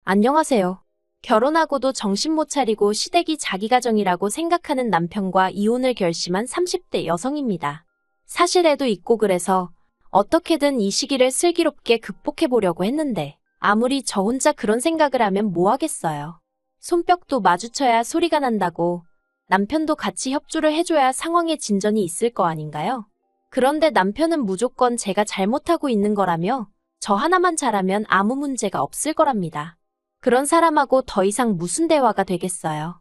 안녕하세요. 결혼하고도 정신 못 차리고 시댁이 자기 가정이라고 생각하는 남편과 이혼을 결심한 30대 여성입니다. 사실 애도 있고 그래서 어떻게든 이 시기를 슬기롭게 극복해 보려고 했는데 아무리 저 혼자 그런 생각을 하면 뭐 하겠어요. 손뼉도 마주쳐야 소리가 난다고 남편도 같이 협조를 해줘야 상황에 진전이 있을 거 아닌가요? 그런데 남편은 무조건 제가 잘못하고 있는 거라며 저 하나만 잘하면 아무 문제가 없을 거랍니다. 그런 사람하고 더 이상 무슨 대화가 되겠어요.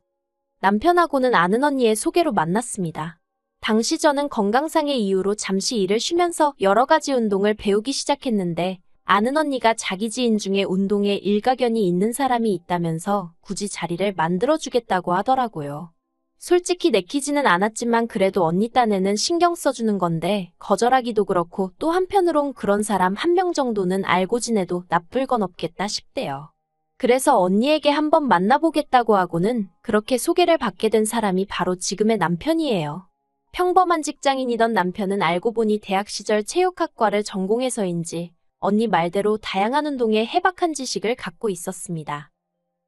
남편하고는 아는 언니의 소개로 만났습니다. 당시 저는 건강상의 이유로 잠시 일을 쉬면서 여러 가지 운동을 배우기 시작했는데 아는 언니가 자기 지인 중에 운동에 일가견이 있는 사람이 있다면서 굳이 자리를 만들어주겠다고 하더라고요. 솔직히 내키지는 않았지만 그래도 언니 딴에는 신경 써주는 건데 거절하기도 그렇고 또 한편으론 그런 사람 한 명 정도는 알고 지내도 나쁠 건 없겠다 싶대요. 그래서 언니에게 한번 만나보겠다고 하고는 그렇게 소개를 받게 된 사람이 바로 지금의 남편이에요. 평범한 직장인이던 남편은 알고 보니 대학 시절 체육학과를 전공해서인지 언니 말대로 다양한 운동에 해박한 지식을 갖고 있었습니다.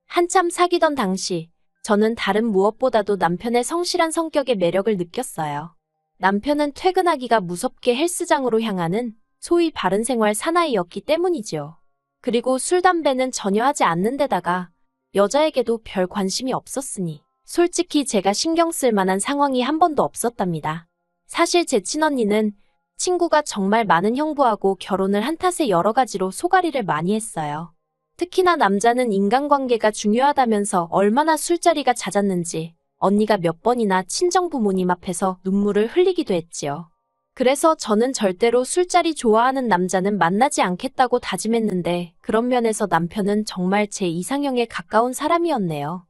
한참 사귀던 당시 저는 다른 무엇보다도 남편의 성실한 성격에 매력을 느꼈어요. 남편은 퇴근하기가 무섭게 헬스장으로 향하는 소위 바른생활 사나이였기 때문이죠. 그리고 술, 담배는 전혀 하지 않는 데다가 여자에게도 별 관심이 없었으니 솔직히 제가 신경 쓸 만한 상황이 한 번도 없었답니다. 사실 제 친언니는 친구가 정말 많은 형부하고 결혼을 한 탓에 여러 가지로 소가리를 많이 했어요. 특히나 남자는 인간관계가 중요하다면서 얼마나 술자리가 잦았는지 언니가 몇 번이나 친정부모님 앞에서 눈물을 흘리기도 했지요. 그래서 저는 절대로 술자리 좋아하는 남자는 만나지 않겠다고 다짐했는데 그런 면에서 남편은 정말 제 이상형에 가까운 사람이었네요.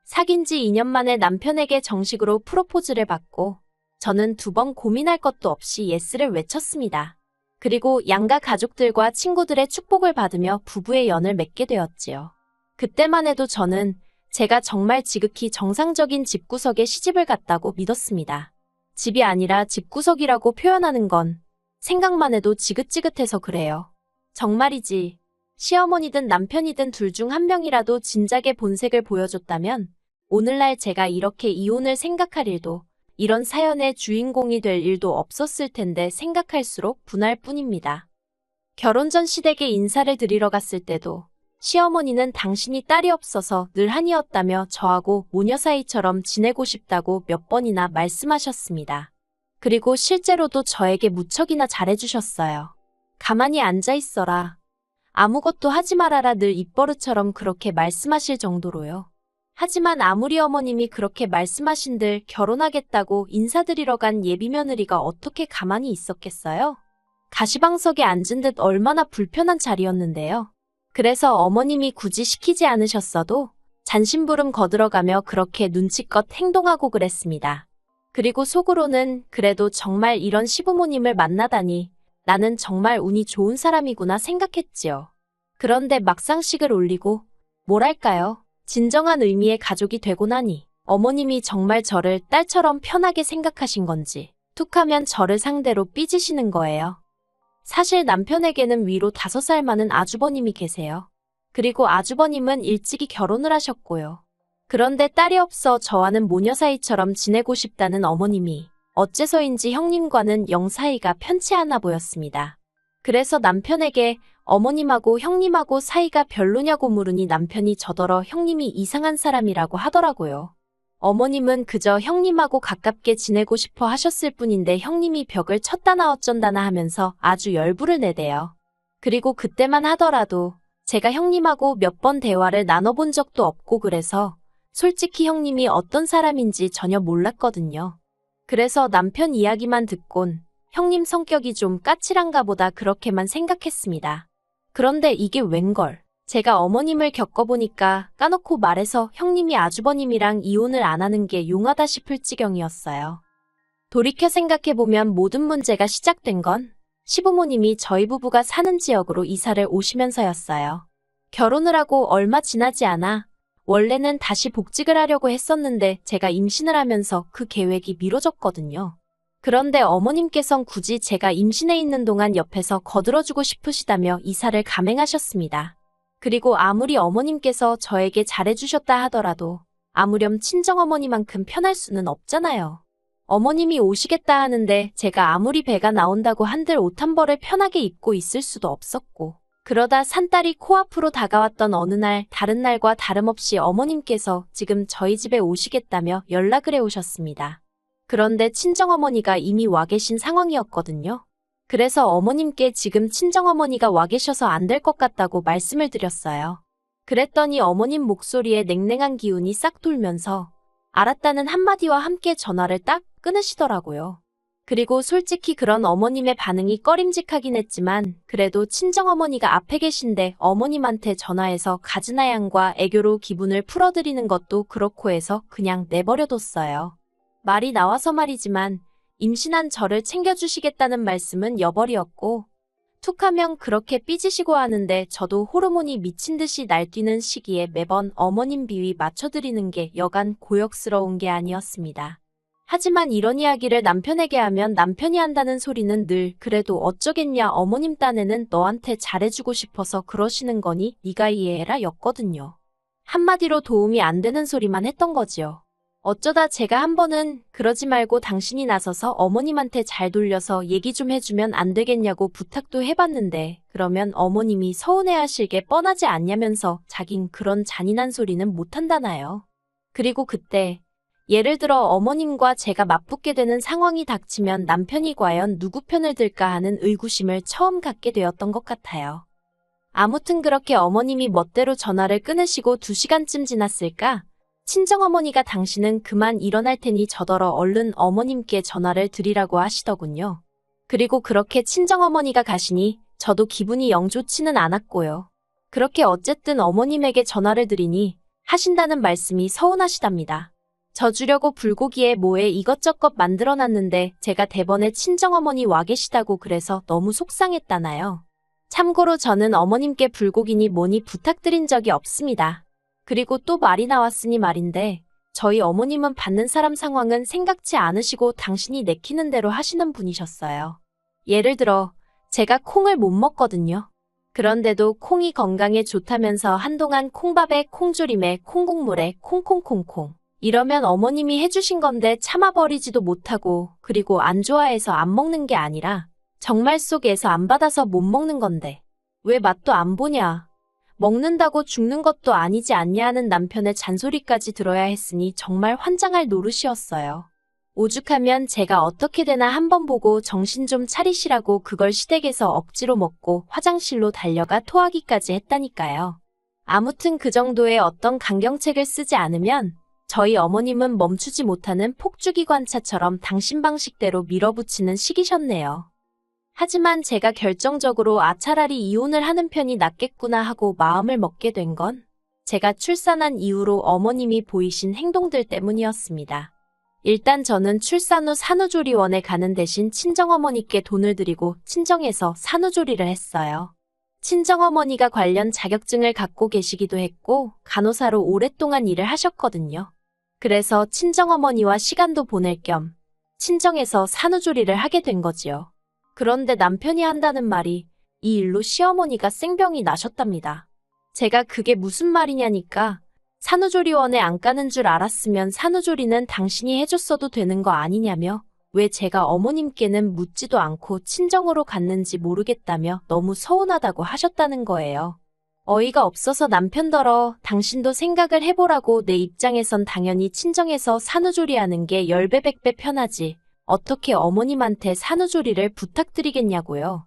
사귄 지 2년 만에 남편에게 정식으로 프로포즈를 받고 저는 2번 고민할 것도 없이 예스를 외쳤습니다. 그리고 양가 가족들과 친구들의 축복을 받으며 부부의 연을 맺게 되었지요. 그때만 해도 저는 제가 정말 지극히 정상적인 집구석에 시집을 갔다고 믿었습니다. 집이 아니라 집구석이라고 표현하는 건 생각만 해도 지긋지긋해서 그래요. 정말이지. 시어머니든 남편이든 둘 중 한 명이라도 진작에 본색을 보여줬다면 오늘날 제가 이렇게 이혼을 생각할 일도 이런 사연의 주인공이 될 일도 없었을 텐데 생각할수록 분할 뿐입니다. 결혼 전 시댁에 인사를 드리러 갔을 때도 시어머니는 당신이 딸이 없어서 늘 한이었다며 저하고 모녀 사이처럼 지내고 싶다고 몇 번이나 말씀하셨습니다. 그리고 실제로도 저에게 무척이나 잘해주셨어요. 가만히 앉아 있어라. 아무것도 하지 말아라 늘 입버릇처럼 그렇게 말씀하실 정도로요. 하지만 아무리 어머님이 그렇게 말씀하신들 결혼하겠다고 인사드리러 간 예비며느리가 어떻게 가만히 있었겠어요? 가시방석에 앉은 듯 얼마나 불편한 자리였는데요. 그래서 어머님이 굳이 시키지 않으셨어도 잔심부름 거들어가며 그렇게 눈치껏 행동하고 그랬습니다. 그리고 속으로는 그래도 정말 이런 시부모님을 만나다니 나는 정말 운이 좋은 사람이구나 생각했지요. 그런데 막상 식을 올리고 뭐랄까요? 진정한 의미의 가족이 되고 나니 어머님이 정말 저를 딸처럼 편하게 생각하신 건지 툭하면 저를 상대로 삐지시는 거예요. 사실 남편에게는 위로 5살 많은 아주버님이 계세요. 그리고 아주버님은 일찍이 결혼을 하셨고요. 그런데 딸이 없어 저와는 모녀 사이처럼 지내고 싶다는 어머님이 어째서인지 형님과는 영 사이가 편치 않아 보였습니다. 그래서 남편에게 어머님하고 형님하고 사이가 별로냐고 물으니 남편이 저더러 형님이 이상한 사람이라고 하더라고요. 어머님은 그저 형님하고 가깝게 지내고 싶어 하셨을 뿐인데 형님이 벽을 쳤다나 어쩐다나 하면서 아주 열불을 내대요. 그리고 그때만 하더라도 제가 형님하고 몇 번 대화를 나눠본 적도 없고 그래서 솔직히 형님이 어떤 사람인지 전혀 몰랐거든요. 그래서 남편 이야기만 듣곤 형님 성격이 좀 까칠한가 보다 그렇게만 생각했습니다. 그런데 이게 웬걸. 제가 어머님을 겪어보니까 까놓고 말해서 형님이 아주버님이랑 이혼을 안 하는 게 용하다 싶을 지경이었어요. 돌이켜 생각해보면 모든 문제가 시작된 건 시부모님이 저희 부부가 사는 지역으로 이사를 오시면서였어요. 결혼을 하고 얼마 지나지 않아 원래는 다시 복직을 하려고 했었는데 제가 임신을 하면서 그 계획이 미뤄졌거든요. 그런데 어머님께선 굳이 제가 임신해 있는 동안 옆에서 거들어주고 싶으시다며 이사를 감행하셨습니다. 그리고 아무리 어머님께서 저에게 잘해주셨다 하더라도 아무렴 친정어머니만큼 편할 수는 없잖아요. 어머님이 오시겠다 하는데 제가 아무리 배가 나온다고 한들 옷 한 벌을 편하게 입고 있을 수도 없었고, 그러다 산딸이 코앞으로 다가왔던 어느 날, 다른 날과 다름없이 어머님께서 지금 저희 집에 오시겠다며 연락을 해오셨습니다. 그런데 친정어머니가 이미 와 계신 상황이었거든요. 그래서 어머님께 지금 친정어머니가 와 계셔서 안 될 것 같다고 말씀을 드렸어요. 그랬더니 어머님 목소리에 냉랭한 기운이 싹 돌면서 알았다는 한마디와 함께 전화를 딱 끊으시더라고요. 그리고 솔직히 그런 어머님의 반응이 꺼림직하긴 했지만 그래도 친정어머니가 앞에 계신데 어머님한테 전화해서 가즈나 양과 애교로 기분을 풀어드리는 것도 그렇고 해서 그냥 내버려뒀어요. 말이 나와서 말이지만 임신한 저를 챙겨주시겠다는 말씀은 여벌이었고, 툭하면 그렇게 삐지시고 하는데 저도 호르몬이 미친 듯이 날뛰는 시기에 매번 어머님 비위 맞춰드리는 게 여간 고역스러운 게 아니었습니다. 하지만 이런 이야기를 남편에게 하면 남편이 한다는 소리는 늘 그래도 어쩌겠냐, 어머님 딴에는 너한테 잘해주고 싶어서 그러시는 거니 네가 이해해라 였거든요. 한마디로 도움이 안 되는 소리만 했던 거지요. 어쩌다 제가 한 번은 그러지 말고 당신이 나서서 어머님한테 잘 돌려서 얘기 좀 해주면 안 되겠냐고 부탁도 해봤는데, 그러면 어머님이 서운해하실 게 뻔하지 않냐면서 자긴 그런 잔인한 소리는 못한다나요. 그리고 그때 예를 들어 어머님과 제가 맞붙게 되는 상황이 닥치면 남편이 과연 누구 편을 들까 하는 의구심을 처음 갖게 되었던 것 같아요. 아무튼 그렇게 어머님이 멋대로 전화를 끊으시고 2시간쯤 지났을까? 친정어머니가 당신은 그만 일어날 테니 저더러 얼른 어머님께 전화를 드리라고 하시더군요. 그리고 그렇게 친정어머니가 가시니 저도 기분이 영 좋지는 않았고요. 그렇게 어쨌든 어머님에게 전화를 드리니 하신다는 말씀이 서운하시답니다. 져주려고 불고기에 뭐에 이것저것 만들어놨는데 제가 대번에 친정어머니 와 계시다고 그래서 너무 속상했다나요. 참고로 저는 어머님께 불고기니 뭐니 부탁드린 적이 없습니다. 그리고 또 말이 나왔으니 말인데, 저희 어머님은 받는 사람 상황은 생각지 않으시고 당신이 내키는 대로 하시는 분이셨어요. 예를 들어 제가 콩을 못 먹거든요. 그런데도 콩이 건강에 좋다면서 한동안 콩밥에 콩조림에 콩국물에 콩콩콩콩 이러면 어머님이 해주신 건데 참아버리지도 못하고, 그리고 안 좋아해서 안 먹는 게 아니라 정말 속에서 안 받아서 못 먹는 건데 왜 맛도 안 보냐, 먹는다고 죽는 것도 아니지 않냐 하는 남편의 잔소리까지 들어야 했으니 정말 환장할 노릇이었어요. 오죽하면 제가 어떻게 되나 한번 보고 정신 좀 차리시라고 그걸 시댁에서 억지로 먹고 화장실로 달려가 토하기까지 했다니까요. 아무튼 그 정도의 어떤 강경책을 쓰지 않으면 저희 어머님은 멈추지 못하는 폭주기관차처럼 당신 방식대로 밀어붙이는 시기셨네요. 하지만 제가 결정적으로 차라리 이혼을 하는 편이 낫겠구나 하고 마음을 먹게 된 건 제가 출산한 이후로 어머님이 보이신 행동들 때문이었습니다. 일단 저는 출산 후 산후조리원에 가는 대신 친정어머니께 돈을 드리고 친정에서 산후조리를 했어요. 친정어머니가 관련 자격증을 갖고 계시기도 했고 간호사로 오랫동안 일을 하셨거든요. 그래서 친정어머니와 시간도 보낼 겸 친정에서 산후조리를 하게 된 거지요. 그런데 남편이 한다는 말이 이 일로 시어머니가 생병이 나셨답니다. 제가 그게 무슨 말이냐니까, 산후조리원에 안 가는 줄 알았으면 산후조리는 당신이 해줬어도 되는 거 아니냐며 왜 제가 어머님께는 묻지도 않고 친정으로 갔는지 모르겠다며 너무 서운하다고 하셨다는 거예요. 어이가 없어서 남편더러 당신도 생각을 해보라고, 내 입장에선 당연히 친정에서 산후조리하는 게 10배 100배 편하지 어떻게 어머님한테 산후조리를 부탁드리겠냐고요.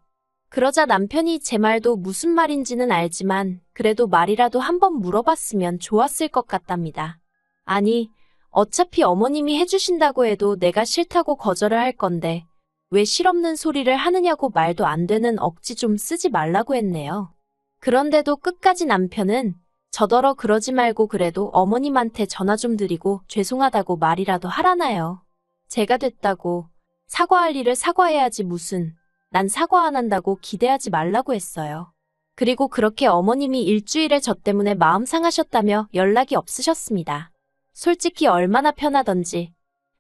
그러자 남편이 제 말도 무슨 말인지는 알지만 그래도 말이라도 한번 물어봤으면 좋았을 것 같답니다. 아니, 어차피 어머님이 해주신다고 해도 내가 싫다고 거절을 할 건데 왜 실없는 소리를 하느냐고 말도 안 되는 억지 좀 쓰지 말라고 했네요. 그런데도 끝까지 남편은 저더러 그러지 말고 그래도 어머님한테 전화 좀 드리고 죄송하다고 말이라도 하라나요. 제가 됐다고 사과할 일을 사과해야지 무슨, 난 사과 안 한다고 기대하지 말라고 했어요. 그리고 그렇게 어머님이 일주일에 저 때문에 마음 상하셨다며 연락이 없으셨습니다. 솔직히 얼마나 편하던지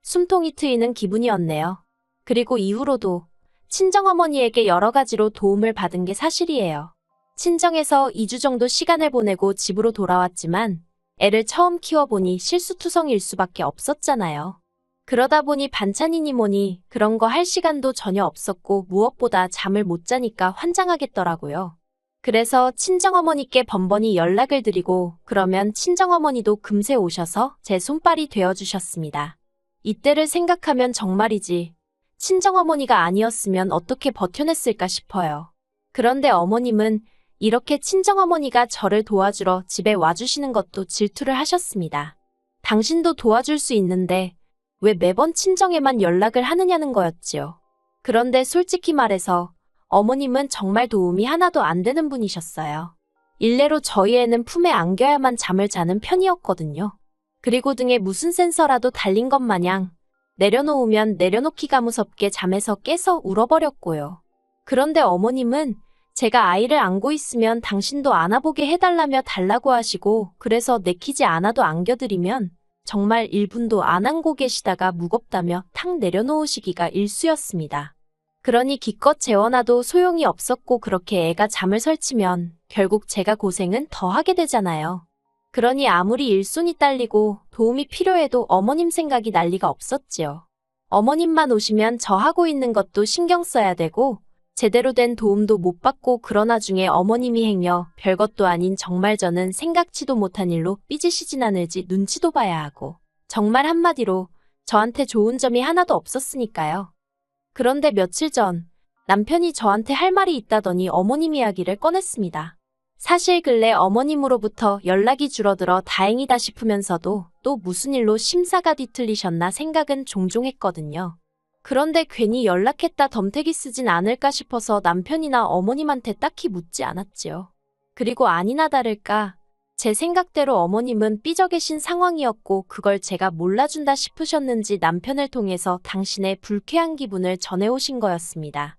숨통이 트이는 기분이었네요. 그리고 이후로도 친정어머니에게 여러 가지로 도움을 받은 게 사실이에요. 친정에서 2주 정도 시간을 보내고 집으로 돌아왔지만 애를 처음 키워보니 실수투성일 수밖에 없었잖아요. 그러다 보니 반찬이니 뭐니 그런 거 할 시간도 전혀 없었고 무엇보다 잠을 못 자니까 환장하겠더라고요. 그래서 친정어머니께 번번이 연락을 드리고 그러면 친정어머니도 금세 오셔서 제 손발이 되어주셨습니다. 이때를 생각하면 정말이지 친정어머니가 아니었으면 어떻게 버텨냈을까 싶어요. 그런데 어머님은 이렇게 친정어머니가 저를 도와주러 집에 와주시는 것도 질투를 하셨습니다. 당신도 도와줄 수 있는데 왜 매번 친정에만 연락을 하느냐는 거였지요. 그런데 솔직히 말해서 어머님은 정말 도움이 하나도 안 되는 분이셨어요. 일례로 저희 애는 품에 안겨야만 잠을 자는 편이었거든요. 그리고 등에 무슨 센서라도 달린 것 마냥 내려놓으면 내려놓기가 무섭게 잠에서 깨서 울어버렸고요. 그런데 어머님은 제가 아이를 안고 있으면 당신도 안아보게 해달라며 달라고 하시고 그래서 내키지 않아도 안겨드리면 정말 1분도 안 안고 계시다가 무겁다며 탁 내려놓으시기가 일쑤였습니다. 그러니 기껏 재워놔도 소용이 없었고 그렇게 애가 잠을 설치면 결국 제가 고생은 더 하게 되잖아요. 그러니 아무리 일손이 딸리고 도움이 필요해도 어머님 생각이 날 리가 없었지요. 어머님만 오시면 저 하고 있는 것도 신경 써야 되고 제대로 된 도움도 못 받고 그러나 중에 어머님이 행여 별것도 아닌 정말 저는 생각지도 못한 일로 삐지시진 않을지 눈치도 봐야 하고 정말 한마디로 저한테 좋은 점이 하나도 없었으니까요. 그런데 며칠 전 남편이 저한테 할 말이 있다더니 어머님 이야기를 꺼냈습니다. 사실 근래 어머님으로부터 연락이 줄어들어 다행이다 싶으면서도 또 무슨 일로 심사가 뒤틀리셨나 생각은 종종 했거든요. 그런데 괜히 연락했다 덤태기 쓰진 않을까 싶어서 남편이나 어머님한테 딱히 묻지 않았지요. 그리고 아니나 다를까 제 생각대로 어머님은 삐져 계신 상황이었고 그걸 제가 몰라준다 싶으셨는지 남편을 통해서 당신의 불쾌한 기분을 전해오신 거였습니다.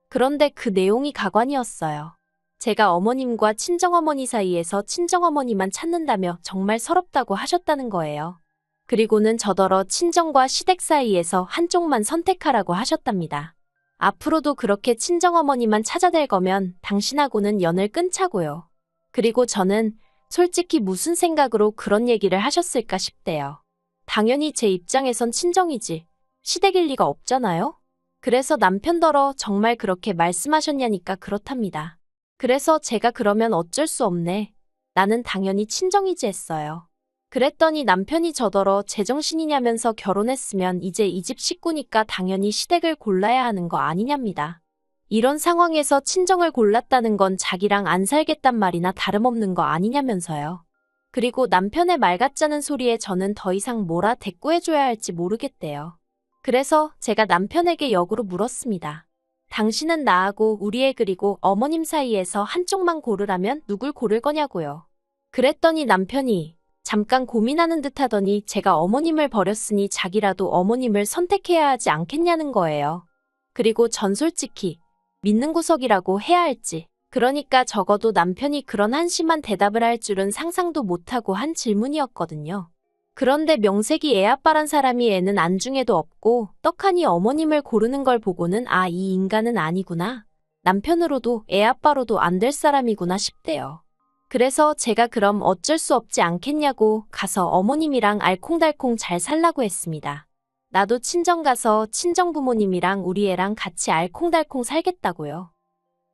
그런데 그 내용이 가관이었어요. 제가 어머님과 친정어머니 사이에서 친정어머니만 찾는다며 정말 서럽다고 하셨다는 거예요. 그리고는 저더러 친정과 시댁 사이에서 한쪽만 선택하라고 하셨답니다. 앞으로도 그렇게 친정어머니만 찾아댈 거면 당신하고는 연을 끊자고요. 그리고 저는 솔직히 무슨 생각으로 그런 얘기를 하셨을까 싶대요. 당연히 제 입장에선 친정이지 시댁일 리가 없잖아요. 그래서 남편더러 정말 그렇게 말씀하셨냐니까 그렇답니다. 그래서 제가 그러면 어쩔 수 없네. 나는 당연히 친정이지 했어요. 그랬더니 남편이 저더러 제정신이냐면서 결혼했으면 이제 이 집 식구니까 당연히 시댁을 골라야 하는 거 아니냐입니다. 이런 상황에서 친정을 골랐다는 건 자기랑 안 살겠단 말이나 다름없는 거 아니냐면서요. 그리고 남편의 말 같자는 소리에 저는 더 이상 뭐라 대꾸해줘야 할지 모르겠대요. 그래서 제가 남편에게 역으로 물었습니다. 당신은 나하고 우리 애 그리고 어머님 사이에서 한쪽만 고르라면 누굴 고를 거냐고요. 그랬더니 남편이 잠깐 고민하는 듯 하더니 제가 어머님을 버렸으니 자기라도 어머님을 선택해야 하지 않겠냐는 거예요. 그리고 전 솔직히 믿는 구석이라고 해야 할지 그러니까 적어도 남편이 그런 한심한 대답을 할 줄은 상상도 못하고 한 질문이었거든요. 그런데 명색이 애아빠란 사람이 애는 안중에도 없고 떡하니 어머님을 고르는 걸 보고는 아, 이 인간은 아니구나. 남편으로도 애아빠로도 안 될 사람이구나 싶대요. 그래서 제가 그럼 어쩔 수 없지 않겠냐고 가서 어머님이랑 알콩달콩 잘 살라고 했습니다. 나도 친정 가서 친정 부모님이랑 우리 애랑 같이 알콩달콩 살겠다고요.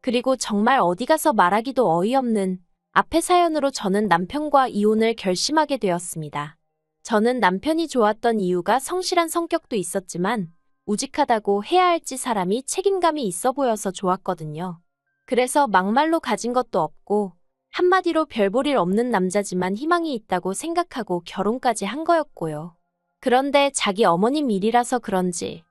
그리고 정말 어디 가서 말하기도 어이없는 앞의 사연으로 저는 남편과 이혼을 결심하게 되었습니다. 저는 남편이 좋았던 이유가 성실한 성격도 있었지만 우직하다고 해야 할지 사람이 책임감이 있어 보여서 좋았거든요. 그래서 막말로 가진 것도 없고 한마디로 별 볼 일 없는 남자지만 희망이 있다고 생각하고 결혼까지 한 거였고요. 그런데 자기 어머님 일이라서 그런지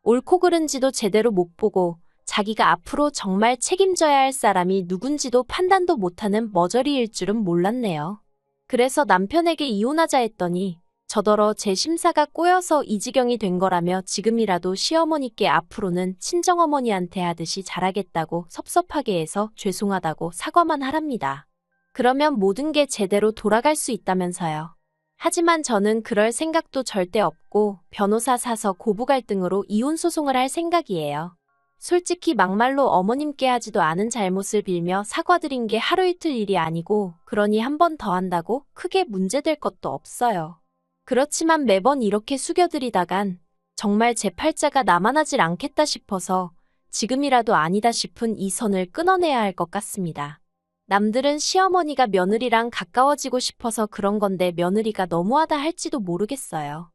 옳고 그른지도 제대로 못 보고 자기가 앞으로 정말 책임져야 할 사람이 누군지도 판단도 못하는 머저리일 줄은 몰랐네요. 그래서 남편에게 이혼하자 했더니 저더러 제 심사가 꼬여서 이 지경이 된 거라며 지금이라도 시어머니께 앞으로는 친정어머니한테 하듯이 잘하겠다고 섭섭하게 해서 죄송하다고 사과만 하랍니다. 그러면 모든 게 제대로 돌아갈 수 있다면서요. 하지만 저는 그럴 생각도 절대 없고 변호사 사서 고부 갈등으로 이혼 소송을 할 생각이에요. 솔직히 막말로 어머님께 하지도 않은 잘못을 빌며 사과드린 게 하루 이틀 일이 아니고 그러니 한 번 더 한다고 크게 문제될 것도 없어요. 그렇지만 매번 이렇게 숙여드리다간 정말 제 팔자가 남아나질 않겠다 싶어서 지금이라도 아니다 싶은 이 선을 끊어내야 할 것 같습니다. 남들은 시어머니가 며느리랑 가까워지고 싶어서 그런 건데 며느리가 너무하다 할지도 모르겠어요.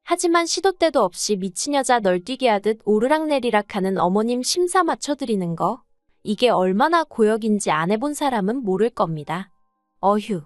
하지만 시도 때도 없이 미친 여자 널뛰기 하듯 오르락내리락 하는 어머님 심사 맞춰드리는 거, 이게 얼마나 고역인지 안 해본 사람은 모를 겁니다. 어휴.